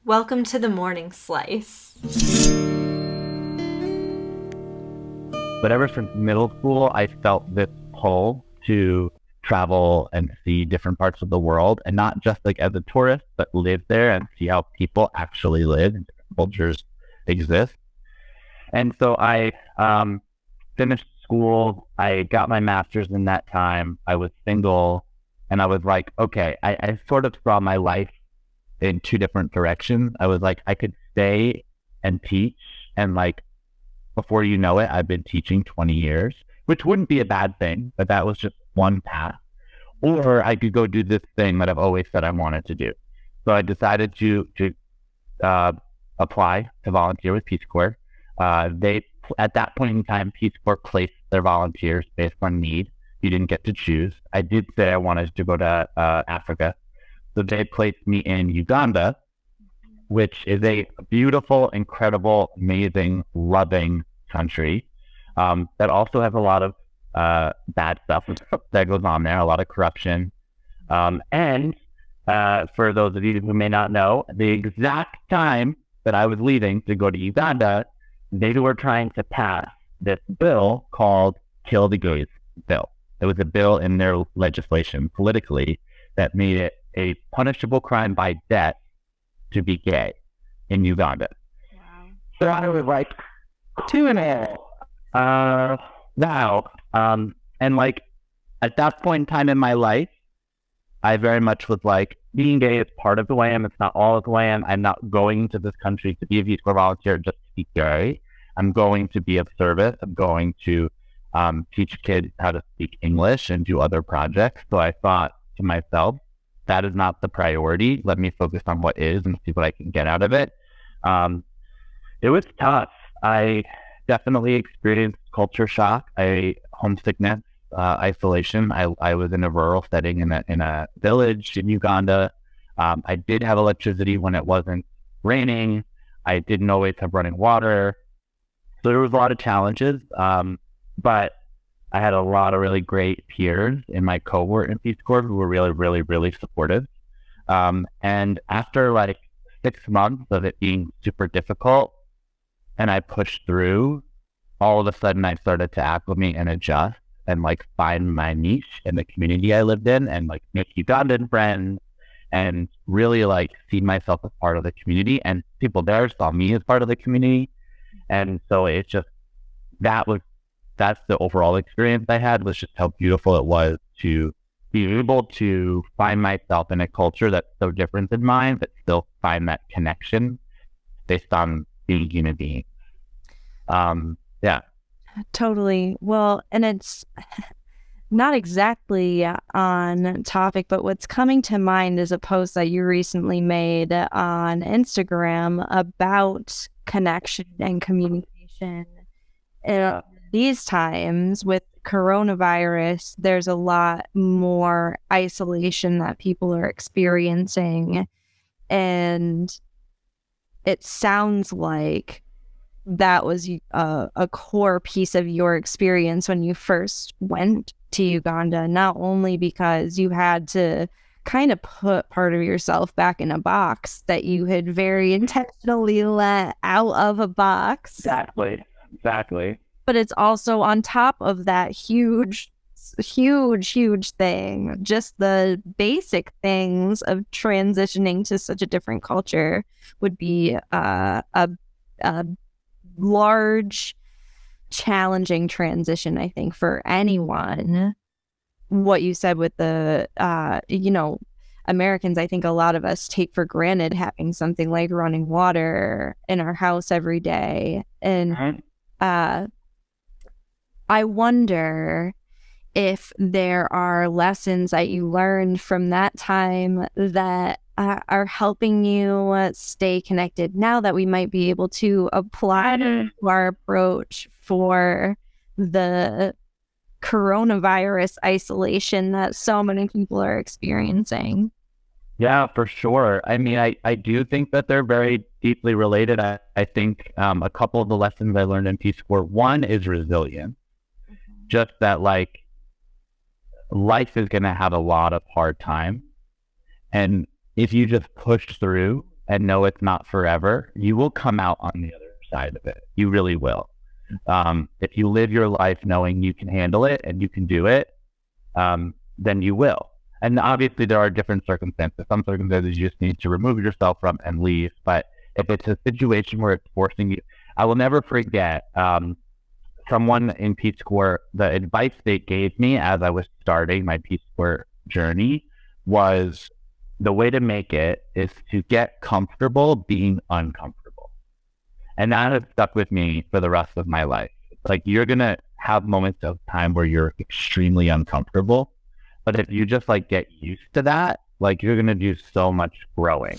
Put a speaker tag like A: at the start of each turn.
A: Welcome to the Morning Slice.
B: But ever since middle school, I felt this pull to travel and see different parts of the world, and not just like as a tourist, but live there and see how people actually live and different cultures exist. And so I finished school. I got my master's in that time. I was single, and I was like, okay, I sort of saw my life in two different directions. I was like, I could stay and teach, and like, before you know it, I've been teaching 20 years, which wouldn't be a bad thing, but that was just one path. Or I could go do this thing that I've always said I wanted to do. So I decided to apply to volunteer with Peace Corps. They, at that point in time, Peace Corps placed their volunteers based on need. You didn't get to choose. I did say I wanted to go to Africa. So they placed me in Uganda, which is a beautiful, incredible, amazing, loving country that also has a lot of bad stuff that goes on there, a lot of corruption. And for those of you who may not know, the exact time that I was leaving to go to Uganda, they were trying to pass this bill called Kill the Gays bill. It was a bill in their legislation politically that made it a punishable crime by death to be gay in Uganda.
A: Wow.
B: So I was like, 2.5. Now. And like at that point in time in my life, I very much was like, being gay is part of who I am. It's not all of who I am. I'm not going to this country to be a Peace Corps volunteer just to be gay. I'm going to be of service. I'm going to teach kids how to speak English and do other projects. So I thought to myself, that is not the priority. Let me focus on what is and see what I can get out of it. It was tough. I definitely experienced culture shock, homesickness, isolation. I was in a rural setting in a village in Uganda. I did have electricity when it wasn't raining. I didn't always have running water. So there was a lot of challenges, but I had a lot of really great peers in my cohort in Peace Corps who were really, really, really supportive. And after like 6 months of it being super difficult and I pushed through, all of a sudden I started to acclimate and adjust and like find my niche in the community I lived in and like make Ugandan friends and really like see myself as part of the community, and people there saw me as part of the community. And so it's just, that's the overall experience I had, was just how beautiful it was to be able to find myself in a culture that's so different than mine, but still find that connection based on being human beings. Yeah.
A: Totally. Well, and it's not exactly on topic, but what's coming to mind is a post that you recently made on Instagram about connection and communication. These times with coronavirus, there's a lot more isolation that people are experiencing. And it sounds like that was a core piece of your experience when you first went to Uganda, not only because you had to kind of put part of yourself back in a box that you had very intentionally let out of a box.
B: Exactly.
A: But it's also on top of that huge thing, just the basic things of transitioning to such a different culture would be a large, challenging transition, I think, for anyone. What you said with the, Americans, I think a lot of us take for granted having something like running water in our house every day. And I wonder if there are lessons that you learned from that time that are helping you stay connected now that we might be able to apply to our approach for the coronavirus isolation that so many people are experiencing.
B: Yeah, for sure. I mean, I do think that they're very deeply related. I think a couple of the lessons I learned in Peace Corps, one is resilience. Just that like life is going to have a lot of hard times. And if you just push through and know it's not forever, you will come out on the other side of it. You really will. If you live your life knowing you can handle it and you can do it, then you will. And obviously there are different circumstances. Some circumstances you just need to remove yourself from and leave. But if it's a situation where it's forcing you, I will never forget someone in Peace Corps, the advice they gave me as I was starting my Peace Corps journey was the way to make it is to get comfortable being uncomfortable. And that has stuck with me for the rest of my life. It's like you're going to have moments of time where you're extremely uncomfortable. But if you just like get used to that, like you're going to do so much growing.